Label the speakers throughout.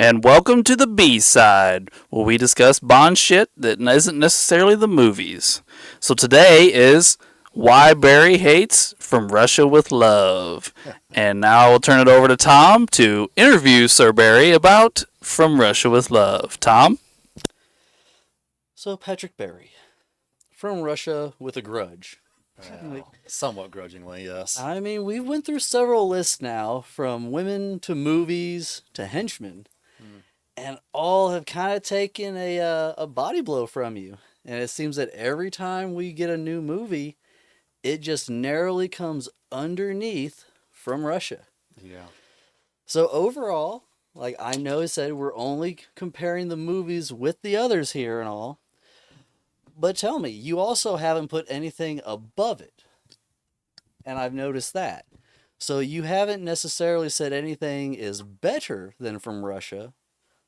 Speaker 1: and welcome to the B side, where we discuss Bond shit that isn't necessarily the movies. So today is Why Barry Hates From Russia with Love. And now I will turn it over to Tom to interview Sir Barry about From Russia with Love. Tom?
Speaker 2: So, Patrick Barry, from Russia with a grudge. Like,
Speaker 3: Somewhat grudgingly, yes.
Speaker 2: I mean, we went through several lists now, from women to movies to henchmen,
Speaker 3: Hmm.
Speaker 2: and all have kind of taken a body blow from you. And it seems that every time we get a new movie, it just narrowly comes underneath from Russia.
Speaker 3: Yeah.
Speaker 2: So overall, like I know I said, we're only comparing the movies with the others here and all. But tell me, you also haven't put anything above it. And I've noticed that. So you haven't necessarily said anything is better than from Russia,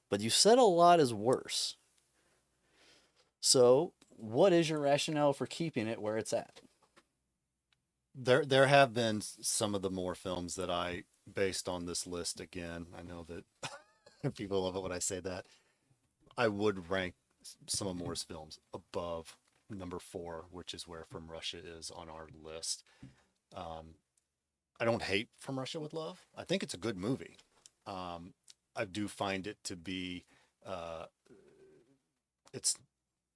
Speaker 2: but you said a lot is worse. So what is your rationale for keeping it where it's at?
Speaker 3: There have been some of the more films that I based on this list again. I know that people love it when I say that. I would rank some of Moore's films above number four, which is where From Russia is on our list. Um, I don't hate From Russia with Love. I think it's a good movie. Um, I do find it to be uh, it's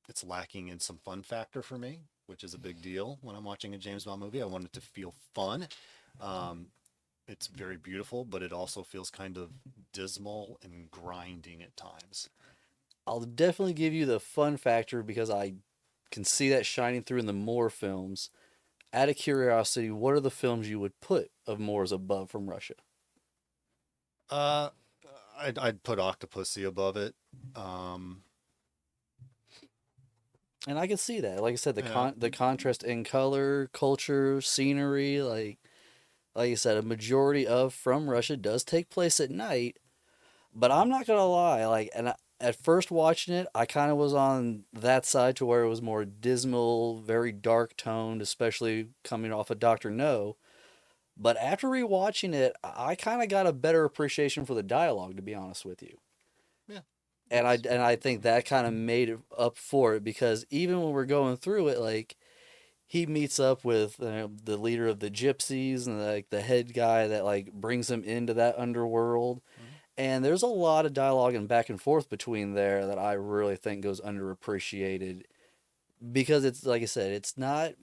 Speaker 3: it's lacking in some fun factor for me, which is a big deal when I'm watching a James Bond movie. I want it to feel fun. Um, it's very beautiful, but it also feels kind of dismal and grinding at times.
Speaker 2: I'll definitely give you the fun factor because I can see that shining through in the Moore films. Out of curiosity, what are the films you would put of Moore's above from Russia?
Speaker 3: Uh, I'd put Octopussy above it. Um,
Speaker 2: And I can see that. Like I said,
Speaker 3: yeah,
Speaker 2: the contrast in color, culture, scenery, like you said, a majority of From Russia does take place at night. But I'm not gonna lie, at first watching it, I kind of was on that side to where it was more dismal, very dark toned, especially coming off of Doctor No. But after rewatching it, I kind of got a better appreciation for the dialogue, to be honest with you.
Speaker 3: yeah,
Speaker 2: And I
Speaker 3: that's
Speaker 2: and I think that kind of made it up for it because even when we're going through it, like he meets up with the leader of the gypsies and like the head guy that like brings him into that underworld.
Speaker 3: mhm.
Speaker 2: And there's a lot of dialogue and back and forth between there that I really think goes underappreciated because it's like I said, it's not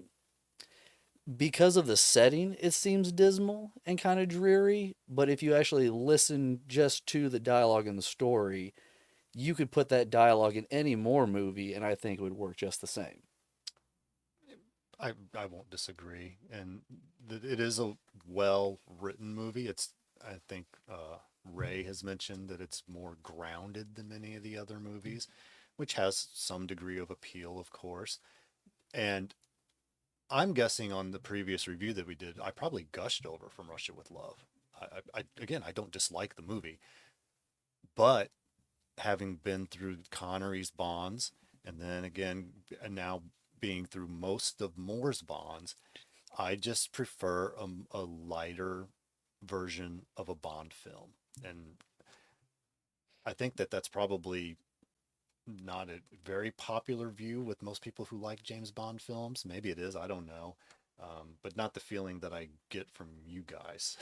Speaker 2: because of the setting. It seems dismal and kind of dreary, but if you actually listen just to the dialogue and the story, you could put that dialogue in any more movie, and I think it would work just the same.
Speaker 3: I won't disagree, and it is a well written movie. It's I think Ray has mentioned that it's more grounded than many of the other movies, which has some degree of appeal, of course. And I'm guessing on the previous review that we did, I probably gushed over From Russia with Love. Again, I don't dislike the movie, but having been through Connery's Bonds, and then again, and now being through most of Moore's Bonds, I just prefer a lighter version of a Bond film. And I think that that's probably not a very popular view with most people who like James Bond films. Maybe it is, I don't know. But not the feeling that I get from you guys.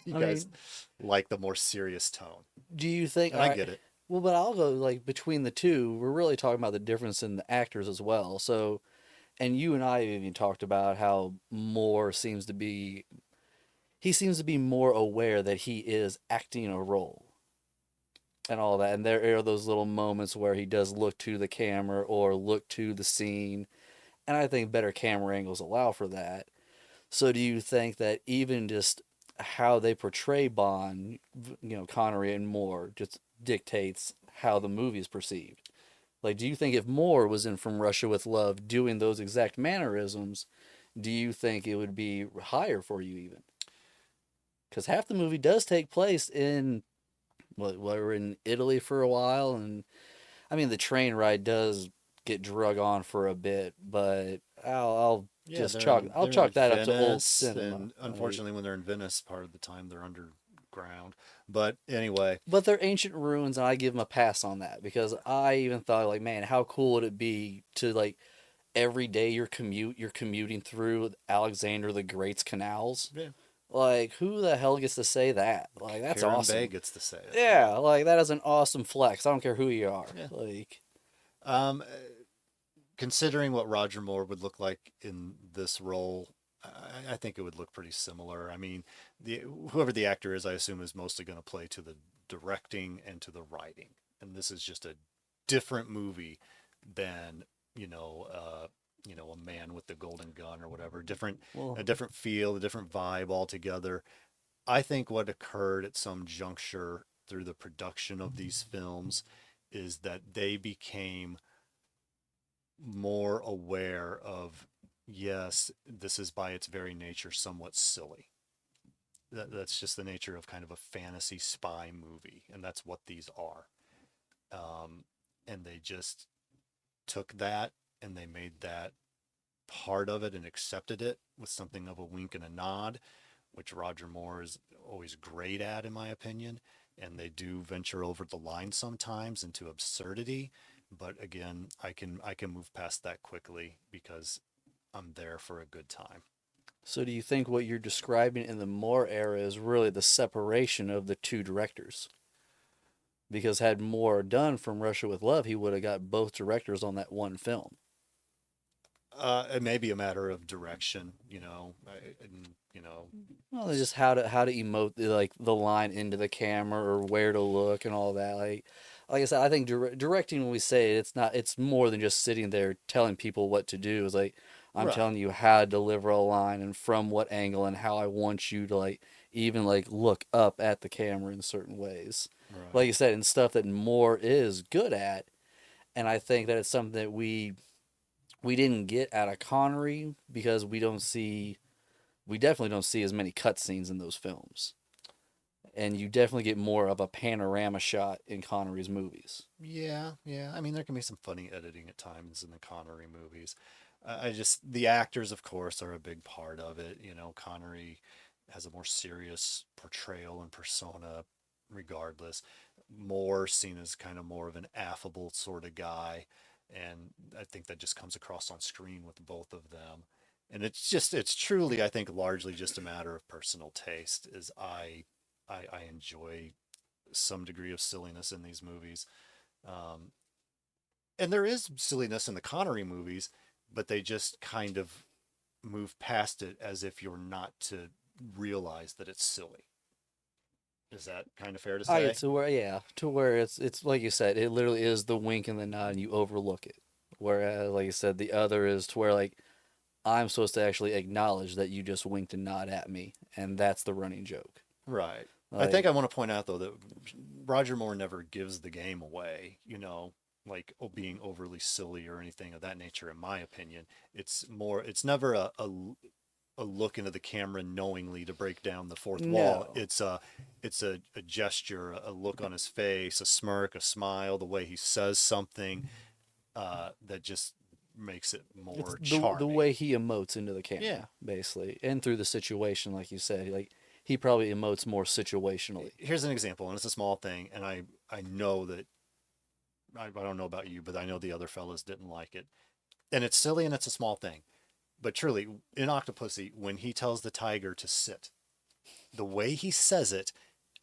Speaker 3: You
Speaker 2: I
Speaker 3: guys
Speaker 2: mean,
Speaker 3: like the more serious tone,
Speaker 2: do you think?
Speaker 3: and
Speaker 2: All
Speaker 3: I
Speaker 2: right,
Speaker 3: get it.
Speaker 2: well, but I'll go like between the two. We're really talking about the difference in the actors as well. So, and you and I even talked about how Moore seems to be. He seems to be more aware that he is acting a role and all that. And there are those little moments where he does look to the camera or look to the scene. And I think better camera angles allow for that. So do you think that even just how they portray Bond, Connery and Moore, just dictates how the movie is perceived? Like, do you think if Moore was in From Russia with Love doing those exact mannerisms, do you think it would be higher for you even? Because half the movie does take place in, well, we're in Italy for a while, and I mean the train ride does get drug on for a bit, but I'll
Speaker 3: Yeah,
Speaker 2: just chalk
Speaker 3: they're in
Speaker 2: that up to old
Speaker 3: Venice,
Speaker 2: cinema.
Speaker 3: and
Speaker 2: Like,
Speaker 3: unfortunately, when they're in Venice, part of the time they're under ground. But anyway,
Speaker 2: But they're ancient ruins, and I give them a pass on that because I even thought like, man, how cool would it be to like every day you're commuting through Alexander the Great's canals.
Speaker 3: yeah,
Speaker 2: Like, who the hell gets to say that? Like, that's
Speaker 3: Karen Bay
Speaker 2: awesome.
Speaker 3: gets to say it.
Speaker 2: Yeah, like that is an awesome flex. I don't care who you are.
Speaker 3: Yeah.
Speaker 2: Like,
Speaker 3: Um, Considering what Roger Moore would look like in this role, I think it would look pretty similar. I mean, whoever the actor is, I assume is mostly going to play to the directing and to the writing, and this is just a different movie than a man with the golden gun or whatever.
Speaker 2: well,
Speaker 3: A different feel, a different vibe altogether. I think what occurred at some juncture through the production of these films is that they became more aware of, yes, this is by its very nature somewhat silly. That's just the nature of kind of a fantasy spy movie, and that's what these are. And they just took that and they made that part of it and accepted it with something of a wink and a nod, which Roger Moore is always great at, in my opinion. And they do venture over the line sometimes into absurdity, but again, I can move past that quickly because I'm there for a good time.
Speaker 2: so do you think what you're describing in the Moore era is really the separation of the two directors? Because had Moore done From Russia with Love, he would have got both directors on that one film.
Speaker 3: It may be a matter of direction,
Speaker 2: Well, it's just how to emote like the line into the camera or where to look and all that. Like I said, I think directing when we say it, it's more than just sitting there telling people what to do. It's like I'm
Speaker 3: right,
Speaker 2: telling you how to deliver a line and from what angle and how I want you to like even like look up at the camera in certain ways. Like
Speaker 3: right.
Speaker 2: you said, and stuff that Moore is good at, and I think that it's something that we didn't get out of Connery because we definitely don't see as many cutscenes in those films, and you definitely get more of a panorama shot in Connery's movies.
Speaker 3: Yeah, yeah. I mean, there can be some funny editing at times in the Connery movies. I just the actors, of course, are a big part of it. Connery has a more serious portrayal and persona, regardless. Moore seen as kind of more of an affable sort of guy, and I think that just comes across on screen with both of them. And it's truly, I think, largely just a matter of personal taste. Is I enjoy some degree of silliness in these movies. Um, and there is silliness in the Connery movies, but they just kind of move past it as if you're not to realize that it's silly. Is that kind of fair to
Speaker 2: I get
Speaker 3: say?
Speaker 2: to where yeah, to where it's like you said, it literally is the wink and the nod, and you overlook it. Whereas, like you said, the other is to where like I'm supposed to actually acknowledge that you just winked and nod at me, and that's the running joke.
Speaker 3: Right. I think
Speaker 2: Like
Speaker 3: I want to point out though that Roger Moore never gives the game away, like being overly silly or anything of that nature, in my opinion. It's never a look into the camera knowingly to break down the fourth wall.
Speaker 2: no,
Speaker 3: It's a gesture, a look on his face, a smirk, a smile, the way he says something that just makes it
Speaker 2: it's
Speaker 3: more
Speaker 2: the
Speaker 3: charming.
Speaker 2: way he emotes into the
Speaker 3: Yeah.
Speaker 2: camera, basically, and through the situation, like you said, like he probably emotes more situationally.
Speaker 3: Here's an example, and it's a small thing, and I know that I don't know about you, but I know the other fellas didn't like it, and it's silly and it's a small thing, but truly, in Octopussy, when he tells the tiger to sit, the way he says it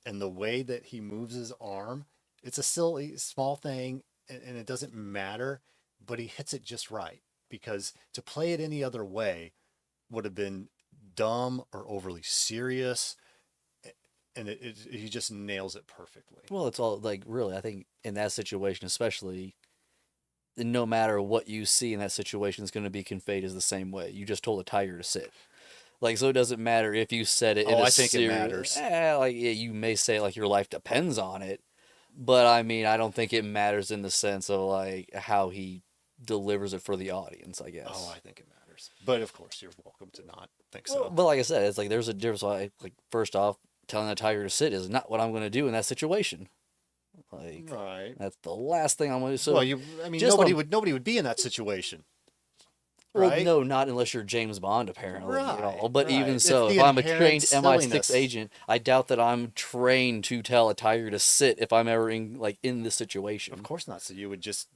Speaker 3: and the way that he moves his arm, it's a silly small thing and it doesn't matter, but he hits it just right because to play it any other way would have been dumb or overly serious, and he just nails it perfectly.
Speaker 2: Well, it's all like really, I think in that situation, especially, no matter what you see in that situation is going to be conveyed as the same way. You just told a tiger to sit. Like, so it doesn't matter if you said it in
Speaker 3: Oh,
Speaker 2: a
Speaker 3: I think it
Speaker 2: serious,
Speaker 3: matters.
Speaker 2: like, yeah, you may say, like, your life depends on it, but I mean, I don't think it matters in the sense of, like, how he delivers it for the audience, I
Speaker 3: Oh,
Speaker 2: guess.
Speaker 3: I think it matters. But of course, you're welcome to not think
Speaker 2: Well,
Speaker 3: so.
Speaker 2: but like I said, it's like there's a difference. Like, first off, telling a tiger to sit is not what I'm going to do in that situation. Like,
Speaker 3: Right.
Speaker 2: that's the last thing I'm going to do.
Speaker 3: Well,
Speaker 2: So,
Speaker 3: I mean,
Speaker 2: just on
Speaker 3: nobody would be in that situation.
Speaker 2: Well,
Speaker 3: right?
Speaker 2: no, not unless you're James Bond, apparently, you
Speaker 3: Right,
Speaker 2: know. But even
Speaker 3: right. It's
Speaker 2: so,
Speaker 3: the
Speaker 2: if I'm a
Speaker 3: inherent
Speaker 2: trained MI6
Speaker 3: silliness.
Speaker 2: agent, I doubt that I'm trained to tell a tiger to sit if I'm ever in this
Speaker 3: Of
Speaker 2: situation.
Speaker 3: course not. So you would just,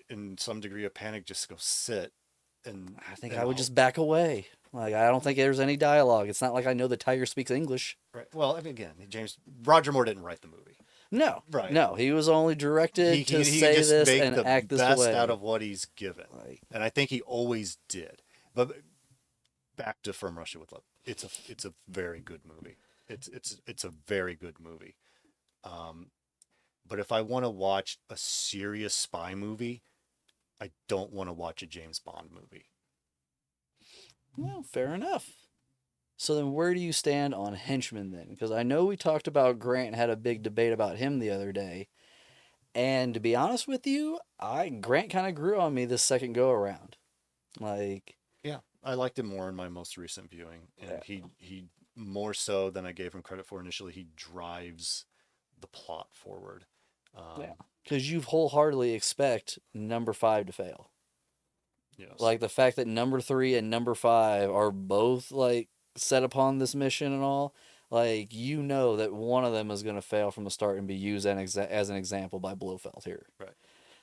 Speaker 3: in some degree of panic, just go sit and
Speaker 2: I think I
Speaker 3: and
Speaker 2: would just back away. Like, I don't think there's any dialogue. It's not like I know the tiger speaks English.
Speaker 3: right. Well, I mean, again, Roger Moore didn't write the movie.
Speaker 2: No,
Speaker 3: Right.
Speaker 2: no, he was only
Speaker 3: He
Speaker 2: directed to
Speaker 3: he
Speaker 2: say
Speaker 3: just
Speaker 2: this
Speaker 3: make
Speaker 2: and
Speaker 3: the
Speaker 2: act this
Speaker 3: best out
Speaker 2: way.
Speaker 3: of what he's given,
Speaker 2: Like,
Speaker 3: and I think he always did. But back to From Russia with Love, it's a very good movie. It's a very good movie. Um, but if I want to watch a serious spy movie, I don't want to watch a James Bond movie.
Speaker 2: well, fair enough. So then, where do you stand on Henchman then? Because I know we talked about Grant and had a big debate about him the other day. And to be honest with you, I Grant kind of grew on me this second go around. Like,
Speaker 3: Yeah, I liked him more in my most recent viewing,
Speaker 2: yeah,
Speaker 3: and he more so than I gave him credit for initially. He drives the plot forward.
Speaker 2: yeah,
Speaker 3: Um,
Speaker 2: because you wholeheartedly expect number five to fail.
Speaker 3: yes,
Speaker 2: Like the fact that number three and number five are both like set upon this mission and all. Like you know that one of them is going to fail from the start and be used as an example by Blofeld here.
Speaker 3: right.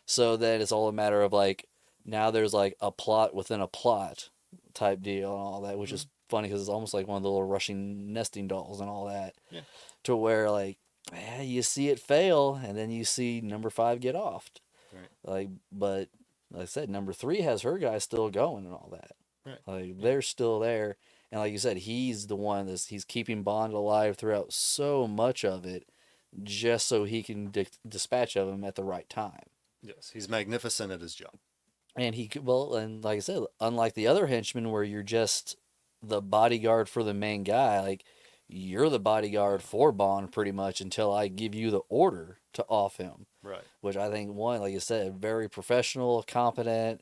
Speaker 2: So then it's all a matter of like now there's like a plot within a plot type deal and all that, which
Speaker 3: Mhm.
Speaker 2: is funny because it's almost like one of the little Russian nesting dolls and all that.
Speaker 3: Yeah.
Speaker 2: To where like you see it fail and then you see number five get offed.
Speaker 3: Right.
Speaker 2: Like, but like I said, number three has her guy still going and all that.
Speaker 3: Right.
Speaker 2: Like
Speaker 3: Yeah.
Speaker 2: they're still there, and like you said, he's the one that's he's keeping Bond alive throughout so much of it, just so he can dispatch of him at the right time.
Speaker 3: Yes. He's magnificent at his job.
Speaker 2: And he could, well, and like I said, unlike the other henchmen where you're just the bodyguard for the main guy, like you're the bodyguard for Bond pretty much until I give you the order to off him.
Speaker 3: Right.
Speaker 2: Which I think one, like you said, very professional, competent,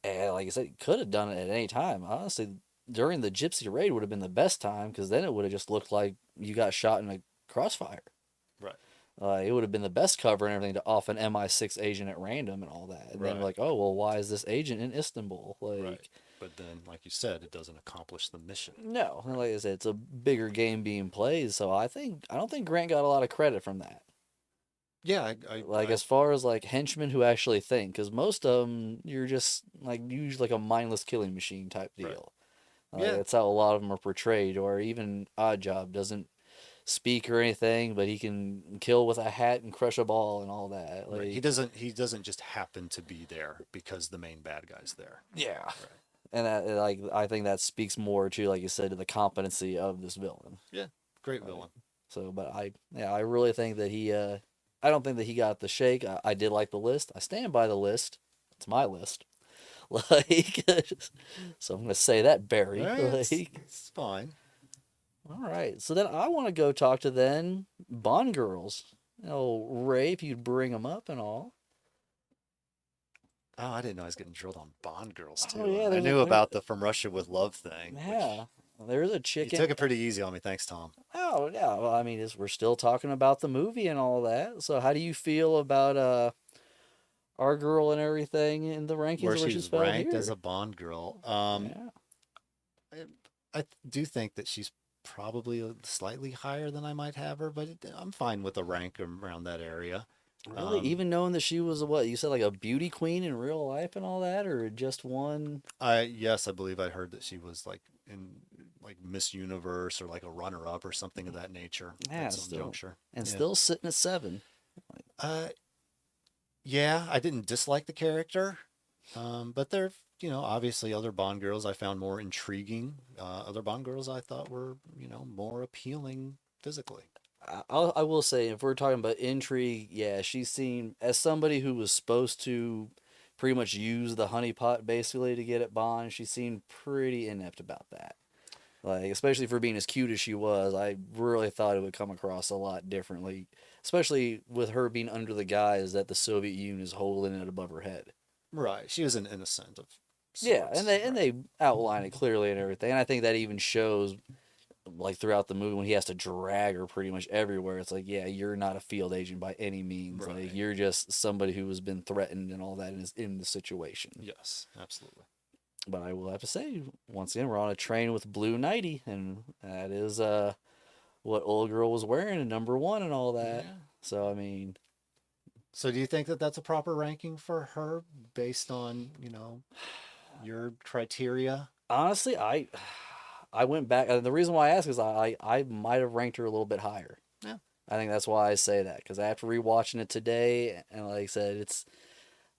Speaker 2: and like I said, he could have done it at any time. Honestly, during the Gypsy raid would have been the best time because then it would have just looked like you got shot in a crossfire.
Speaker 3: Right.
Speaker 2: It would have been the best cover and everything to off an MI6 agent at random and all that. And then
Speaker 3: Right.
Speaker 2: like, oh well, why is this agent in Istanbul? Like,
Speaker 3: Right. But then, like you said, it doesn't accomplish the mission.
Speaker 2: no, and like I said, it's a bigger game being played. So I don't think Grant got a lot of credit from that.
Speaker 3: Yeah.
Speaker 2: Like as far as like henchmen who actually think, because most of them you're just like usually like a mindless killing machine type
Speaker 3: Right.
Speaker 2: deal.
Speaker 3: Yeah.
Speaker 2: That's how a lot of them are portrayed. Or even Oddjob doesn't speak or anything, but he can kill with a hat and crush a ball and all that. Like
Speaker 3: Right. He doesn't just happen to be there because the main bad guy's there.
Speaker 2: yeah,
Speaker 3: Right.
Speaker 2: and that like I think that speaks more to like you said to the competency of this villain.
Speaker 3: Yeah. Great
Speaker 2: Right.
Speaker 3: villain.
Speaker 2: So, but I really think that he I don't think that he got the shake. I did like the list. I stand by the list. It's my list. Like, so I'm gonna say that Barry.
Speaker 3: Right.
Speaker 2: Like,
Speaker 3: It's fine.
Speaker 2: all right. So then I want to go talk to then Bond girls. You know, Ray, if you'd bring them up and all.
Speaker 3: Oh, I didn't know I was getting drilled on Bond girls too.
Speaker 2: Oh yeah,
Speaker 3: I knew about the From Russia with Love thing.
Speaker 2: Yeah, there's a
Speaker 3: You
Speaker 2: chicken.
Speaker 3: took it pretty easy on me. Thanks, Tom.
Speaker 2: Oh yeah. Well, I mean, we're still talking about the movie and all that. So how do you feel about our girl and everything in the rankings
Speaker 3: Where
Speaker 2: of where
Speaker 3: she's
Speaker 2: she's felt
Speaker 3: ranked
Speaker 2: here?
Speaker 3: as a Bond girl.
Speaker 2: Yeah.
Speaker 3: I do think that she's probably slightly higher than I might have her, but I'm fine with a rank around that area.
Speaker 2: Really, even knowing that she was what you said, like a beauty queen in real life and all that, or just one?
Speaker 3: I believe I heard that she was like in like Miss Universe or like a runner up or something of that nature
Speaker 2: Yeah,
Speaker 3: at some
Speaker 2: still,
Speaker 3: juncture.
Speaker 2: and
Speaker 3: Yeah.
Speaker 2: still sitting at 7.
Speaker 3: Uh, yeah, I didn't dislike the character, but there, obviously other Bond girls I found more intriguing. Other Bond girls I thought were, more appealing physically.
Speaker 2: I will say, if we're talking about intrigue, yeah, she seemed as somebody who was supposed to pretty much use the honeypot basically to get at Bond. She seemed pretty inept about that. Like, especially for being as cute as she was, I really thought it would come across a lot differently, especially with her being under the guise that the Soviet Union is holding it above her head.
Speaker 3: Right. She was an innocent of
Speaker 2: Yeah,
Speaker 3: sorts.
Speaker 2: and they outline it clearly and everything, and I think that even shows like throughout the movie when he has to drag her pretty much everywhere. It's like, yeah, you're not a field agent by any means.
Speaker 3: Right.
Speaker 2: Like you're just somebody who has been threatened and all that and is in the situation.
Speaker 3: Yes, absolutely.
Speaker 2: But I will have to say, once again, we're on a train with Blue Nighty, and that is what Old Girl was wearing in number one and all that.
Speaker 3: Yeah.
Speaker 2: So I mean,
Speaker 3: So do you think that that's a proper ranking for her based on, your criteria?
Speaker 2: honestly, I went back, and the reason why I ask is I might have ranked her a little bit higher.
Speaker 3: Yeah.
Speaker 2: I think that's why I say that, because after rewatching it today, and like I said, it's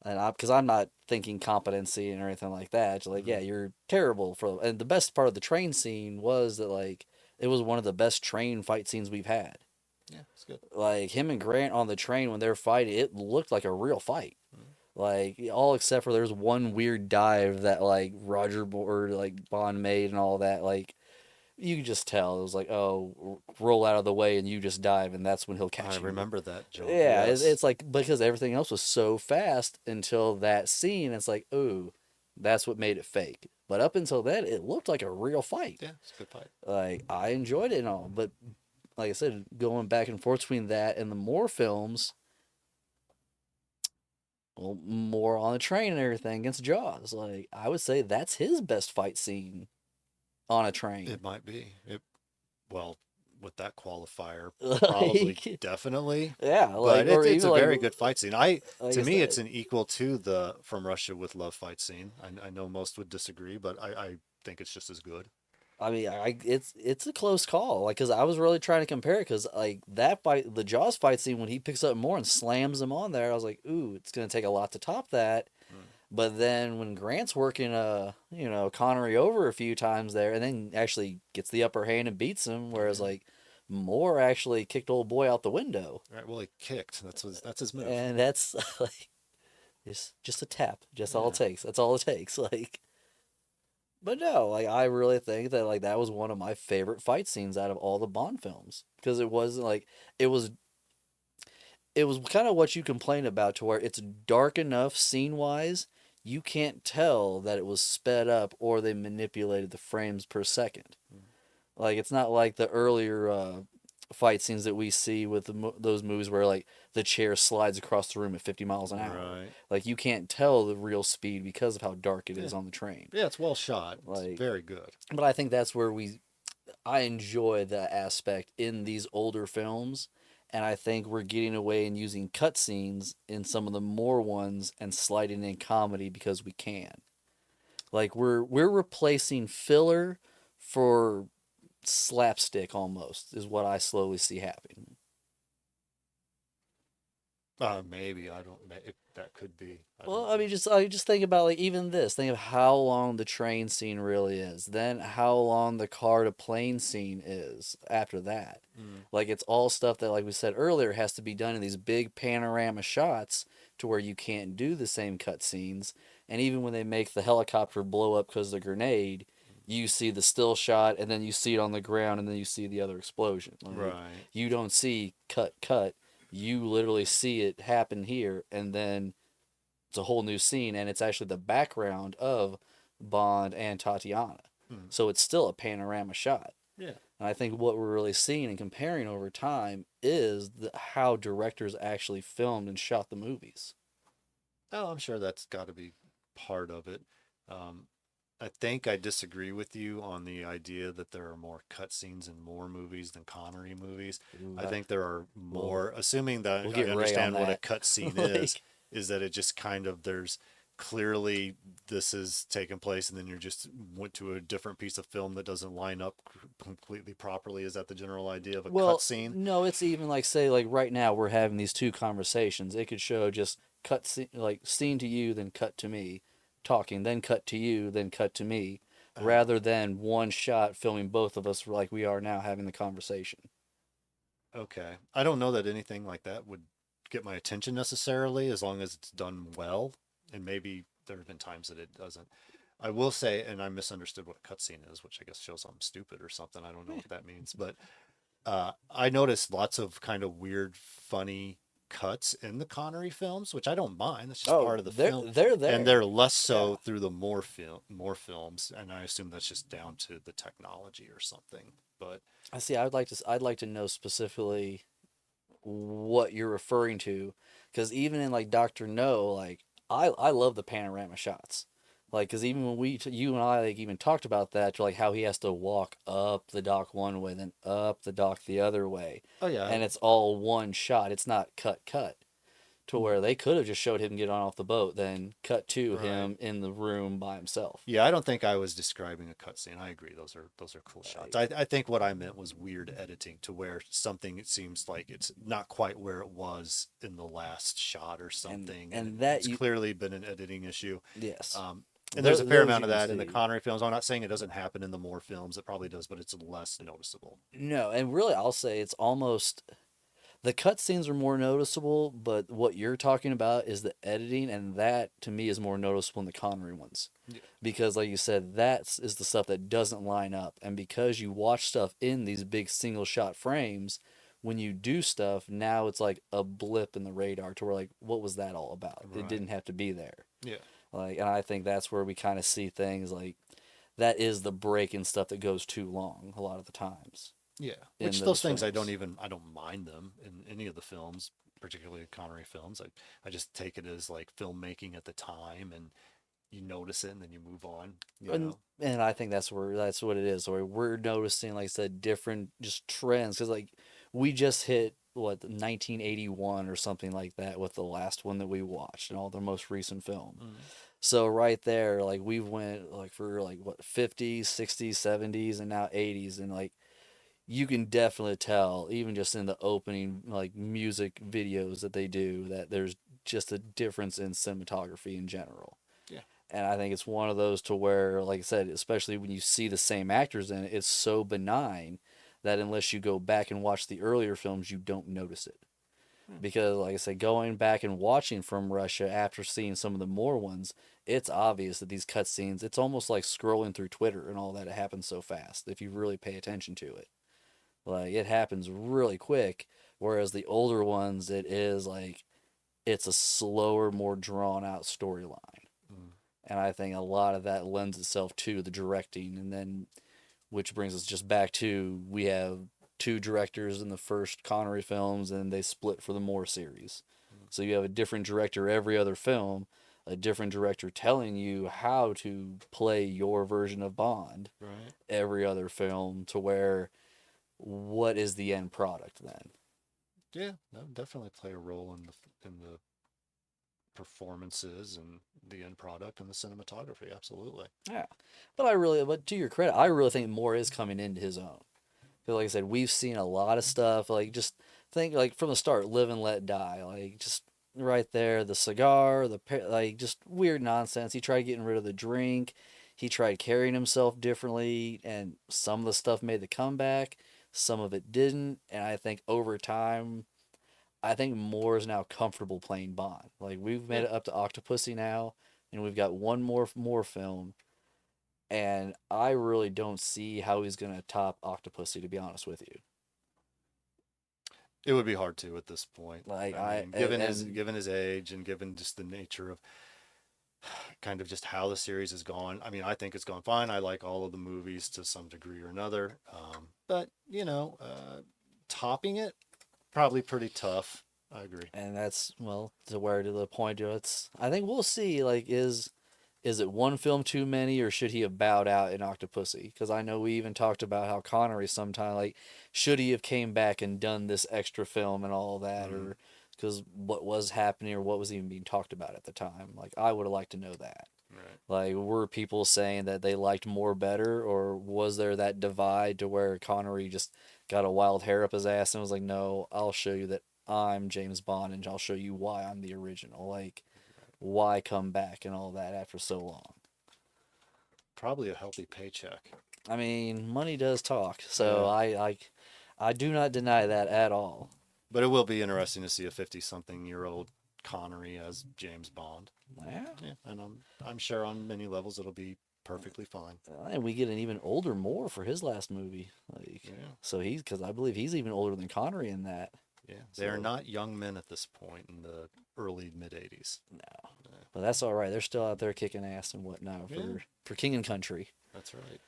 Speaker 2: and I because I'm not thinking competency and anything like that. It's like,
Speaker 3: Mhm.
Speaker 2: yeah, you're terrible for. And the best part of the train scene was that like it was one of the best train fight scenes we've had.
Speaker 3: Yeah, it's good.
Speaker 2: Like him and Grant on the train when they're fighting, it looked like a real fight.
Speaker 3: Mhm.
Speaker 2: Like all except for there's one weird dive that like or like Bond made and all that. Like you could just tell it was like, oh, roll out of the way and you just dive and that's when he'll
Speaker 3: I
Speaker 2: catch you.
Speaker 3: remember that joke.
Speaker 2: Yeah,
Speaker 3: Yes.
Speaker 2: it's like because everything else was so fast until that scene. It's like, ooh, that's what made it fake. But up until then, it looked like a real fight.
Speaker 3: Yeah, it's a good fight.
Speaker 2: Like I enjoyed it and all, but like I said, going back and forth between that and the Moore films, well, more on the train and everything against Jaws. Like I would say that's his best fight scene on a train.
Speaker 3: It might be. Well, with that qualifier, probably
Speaker 2: Like,
Speaker 3: definitely.
Speaker 2: yeah, like
Speaker 3: But
Speaker 2: or
Speaker 3: it's
Speaker 2: even
Speaker 3: a
Speaker 2: like
Speaker 3: very good fight scene.
Speaker 2: like
Speaker 3: To
Speaker 2: I
Speaker 3: me, it's
Speaker 2: said,
Speaker 3: an equal to the From Russia with Love fight scene. I know most would disagree, but I think it's just as good.
Speaker 2: I mean, it's a close call. Like, cause I was really trying to compare it, cause like that fight, the Jaws fight scene when he picks up more and slams him on there, I was like, ooh, it's gonna take a lot to top that.
Speaker 3: Mm.
Speaker 2: But then when Grant's working, Connery over a few times there, and then actually gets the upper hand and beats him, whereas
Speaker 3: Yeah.
Speaker 2: like Moore actually kicked old boy out the window,
Speaker 3: Right. Well, he kicked. That's his move.
Speaker 2: and that's like it's just a tap, just all it
Speaker 3: Yeah.
Speaker 2: takes. That's all it takes. Like, but no, like I really think that like that was one of my favorite fight scenes out of all the Bond films because it wasn't like it was it was kind of what you complain about to where it's dark enough scene wise you can't tell that it was sped up or they manipulated the frames per second.
Speaker 3: Mm.
Speaker 2: Like it's not like the earlier fight scenes that we see with those movies where like the chair slides across the room at 50 miles an hour.
Speaker 3: Right.
Speaker 2: Like you can't tell the real speed because of how dark it
Speaker 3: Yeah.
Speaker 2: is on the train.
Speaker 3: Yeah, it's well shot. It's
Speaker 2: Like,
Speaker 3: very good.
Speaker 2: but I think that's where I enjoy that aspect in these older films, and I think we're getting away and using cutscenes in some of the more ones and sliding in comedy because we can. Like we're replacing filler for slapstick almost is what I slowly see happening.
Speaker 3: Maybe I don't. If that could be.
Speaker 2: Well, I mean, just think about like even this. Think of how long the train scene really is. Then how long the car to plane scene is after that.
Speaker 3: Mm.
Speaker 2: Like it's all stuff that, like we said earlier, has to be done in these big panorama shots to where you can't do the same cut scenes. And even when they make the helicopter blow up because of the grenade, you see the still shot, and then you see it on the ground, and then you see the other explosion. Like,
Speaker 3: Right.
Speaker 2: you don't see cut. You literally see it happen here, and then it's a whole new scene, and it's actually the background of Bond and Tatiana.
Speaker 3: Mm.
Speaker 2: So it's still a panorama shot.
Speaker 3: Yeah.
Speaker 2: And I think what we're really seeing and comparing over time is how directors actually filmed and shot the movies.
Speaker 3: Oh, I'm sure that's got to be part of it. Um, I think I disagree with you on the idea that there are more cutscenes in more movies than Connery movies.
Speaker 2: Ooh,
Speaker 3: I think there are more, assuming that
Speaker 2: we'll
Speaker 3: I
Speaker 2: get Ray on
Speaker 3: understand what a
Speaker 2: that.
Speaker 3: cutscene
Speaker 2: Like,
Speaker 3: is that it just kind of there's clearly this is taking place and then you just went to a different piece of film that doesn't line up completely properly. Is that the general idea of a
Speaker 2: well,
Speaker 3: cutscene?
Speaker 2: no, it's even like say like right now we're having these two conversations. It could show just like scene to you, then cut to me, talking, then cut to you, then cut to me, rather than one shot filming both of us like we are now having the conversation.
Speaker 3: Okay. I don't know that anything like that would get my attention necessarily, as long as it's done well. And maybe there have been times that it doesn't. I will say, and I misunderstood what a cutscene is, which I guess shows I'm stupid or something. I don't know what that means, but I noticed lots of kind of weird, funny cuts in the Connery films, which I don't mind. That's just
Speaker 2: Oh,
Speaker 3: part of the
Speaker 2: they're
Speaker 3: film,
Speaker 2: they're there.
Speaker 3: and they're less so
Speaker 2: Yeah.
Speaker 3: through the more films, and I assume that's just down to the technology or something. But
Speaker 2: I see. I'd like to know specifically what you're referring to, because even in like Doctor No, like I love the panorama shots. Like, because even when you and I like even talked about that, like how he has to walk up the dock one way, then up the dock the other way,
Speaker 3: Oh yeah,
Speaker 2: and it's all one shot. It's not cut to where they could have just showed him get on off the boat, then cut to
Speaker 3: right.
Speaker 2: him in the room by himself.
Speaker 3: Yeah, I don't think I was describing a cutscene. I agree; those are cool shots.
Speaker 2: Like,
Speaker 3: I think what I meant was weird editing to where something it seems like it's not quite where it was in the last shot or something, and
Speaker 2: and that
Speaker 3: it's
Speaker 2: you
Speaker 3: clearly been an editing issue.
Speaker 2: yes,
Speaker 3: And there's a fair
Speaker 2: those
Speaker 3: amount
Speaker 2: you
Speaker 3: of
Speaker 2: can
Speaker 3: that in the
Speaker 2: see.
Speaker 3: Connery films. I'm not saying it doesn't happen in the Moore films; it probably does, but it's less noticeable.
Speaker 2: No, and really, I'll say it's almost the cutscenes are more noticeable, but what you're talking about is the editing, and that to me is more noticeable in the Connery ones.
Speaker 3: Yeah.
Speaker 2: Because, like you said, that is the stuff that doesn't line up. And because you watch stuff in these big single shot frames, when you do stuff, now it's like a blip in the radar to where, like, what was that all about? It
Speaker 3: Right.
Speaker 2: didn't have to be there.
Speaker 3: Yeah.
Speaker 2: Like, and I think that's where we kind of see things like that is the break in stuff that goes too long a lot of the times
Speaker 3: Yeah,
Speaker 2: in
Speaker 3: which those
Speaker 2: those
Speaker 3: things
Speaker 2: films.
Speaker 3: I don't mind them in any of the films, particularly Connery films. I just take it as like filmmaking at the time, and you notice it and then you move on. You
Speaker 2: and
Speaker 3: know.
Speaker 2: and I think that's what it is. Or we're noticing, like I said, different just trends because like we just hit what 1981 or something like that with the last one that we watched and all the most recent film.
Speaker 3: Mm.
Speaker 2: So right there, like we went like for like what 50s, 60s, 70s, and now 80s, and like you can definitely tell even just in the opening like music videos that they do that there's just a difference in cinematography in general.
Speaker 3: Yeah.
Speaker 2: And I think it's one of those to where, like I said, especially when you see the same actors in it, it's so benign that unless you go back and watch the earlier films, you don't notice it.
Speaker 3: Hmm.
Speaker 2: Because, like I said, going back and watching From Russia after seeing some of the more ones, it's obvious that these cutscenes, it's almost like scrolling through Twitter and all that. It happens so fast if you really pay attention to it. Like, it happens really quick. Whereas the older ones, it is like, it's a slower, more drawn out storyline.
Speaker 3: Mm.
Speaker 2: And I think a lot of that lends itself to the directing. And then, which brings us just back to we have two directors in the first Connery films, and they split for the Moore series.
Speaker 3: Mm.
Speaker 2: So you have a different director every other film, a different director telling you how to play your version of Bond
Speaker 3: Right.
Speaker 2: every other film, to where what is the end product then?
Speaker 3: Yeah, that would definitely play a role in the performances and the end product and the cinematography. Absolutely.
Speaker 2: Yeah. But to your credit, I really think Moore is coming into his own. Because, like I said, we've seen a lot of stuff. Like, just think, like, from the start, Live and Let Die. Like, just right there, the cigar, like, just weird nonsense. He tried getting rid of the drink. He tried carrying himself differently. And some of the stuff made the comeback, some of it didn't. And I think over time, I think Moore is now comfortable playing Bond. Like, we've made
Speaker 3: Yeah.
Speaker 2: it up to Octopussy now, and we've got one more film, and I really don't see how he's gonna top Octopussy, to be honest with you.
Speaker 3: It would be hard to at this point.
Speaker 2: Like
Speaker 3: I
Speaker 2: I
Speaker 3: mean,
Speaker 2: and
Speaker 3: given his age and given just the nature of kind of just how the series has gone. I mean, I think it's gone fine. I like all of the movies to some degree or another. But topping it probably pretty tough. I agree.
Speaker 2: and that's well to where to the point of it's. I think we'll see. Like is it one film too many, or should he have bowed out in Octopussy? Because I know we even talked about how Connery sometime like should he have came back and done this extra film and all that,
Speaker 3: Mm,
Speaker 2: or because what was happening or what was even being talked about at the time. Like I would have liked to know that.
Speaker 3: right.
Speaker 2: Like, were people saying that they liked more better, or was there that divide to where Connery just got a wild hair up his ass and was like, "No, I'll show you that I'm James Bond, and I'll show you why I'm the original." Like, why come back and all that after so long?
Speaker 3: Probably a healthy paycheck.
Speaker 2: I mean, money does talk, so
Speaker 3: Yeah.
Speaker 2: I do not deny that at all.
Speaker 3: But it will be interesting to see a 50-something-year-old Connery as James Bond.
Speaker 2: Yeah,
Speaker 3: Yeah, and I'm sure on many levels it'll be perfectly fine.
Speaker 2: and we get an even older Moore for his last movie. Like,
Speaker 3: Yeah.
Speaker 2: so he's because I believe he's even older than Connery in that.
Speaker 3: Yeah. They are
Speaker 2: So
Speaker 3: not young men at this point in the early mid 80s.
Speaker 2: no. But that's all right. They're still out there kicking ass and whatnot
Speaker 3: Yeah,
Speaker 2: for king and country.
Speaker 3: that's right.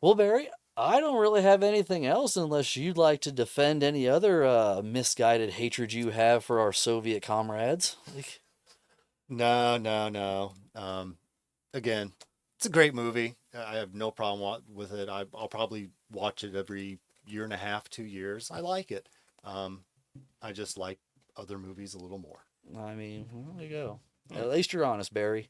Speaker 2: Well, Barry, I don't really have anything else unless you'd like to defend any other misguided hatred you have for our Soviet comrades. Like,
Speaker 3: No, no, no. again, it's a great movie. I have no problem with it. I'll probably watch it every year and a half, 2 years. I like it. Um, I just like other movies a little more.
Speaker 2: I mean, well, there you go.
Speaker 3: Hmm.
Speaker 2: At least you're honest, Barry.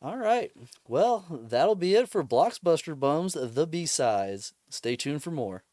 Speaker 2: All right. Well, that'll be it for Blockbuster Bums, the B-sides. Stay tuned for more.